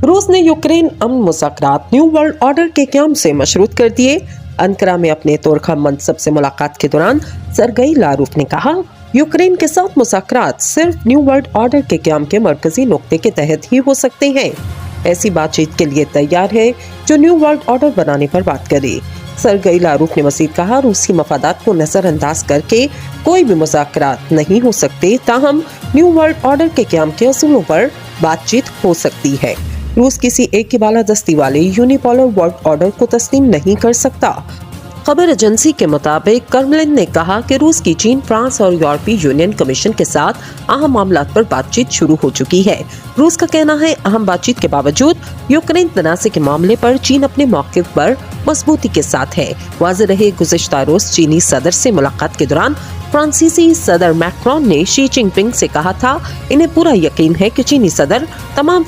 रूस ने यूक्रेन अमन मुज़ाकरात new world order के क़याम से मशरूत कर दिए। अंकारा में अपने तोरखा मनसब से मुलाकात के दौरान सरगई लारोफ ने कहा, यूक्रेन के साथ मुज़ाकरात सिर्फ न्यू वर्ल्ड ऑर्डर के क़याम के मरकजी नुक्ते के तहत ही हो सकते हैं। ऐसी बातचीत के लिए तैयार है जो न्यू वर्ल्ड ऑर्डर बनाने पर बात करे। सरगई लारोफ ने मज़ीद कहा, रूसी मफादात को नज़रअंदाज करके कोई भी मुज़ाकरात नहीं हो सकते, ताहम न्यू वर्ल्ड ऑर्डर के क़याम के असूलों पर बातचीत हो सकती है। रूस किसी एक की बालादस्ती वाले यूनिपोलर वर्ल्ड ऑर्डर को तस्लीम नहीं कर सकता। खबर एजेंसी के मुताबिक क्रेमलिन ने कहा कि रूस की चीन, फ्रांस और यूरोपीय यूनियन कमीशन के साथ अहम मामलात पर बातचीत शुरू हो चुकी है। रूस का कहना है, अहम बातचीत के बावजूद यूक्रेन तनाज़े के मामले पर चीन अपने मौक़िफ़ पर मजबूती के साथ है। वाज़ेह रहे, गुज़िश्ता रोज़ चीनी सदर से मुलाकात के दौरान फ्रांसीसी सदर मैक्रोन ने शी जिनपिंग से कहा था, इन्हें पूरा यकीन है कि चीनी सदर तमाम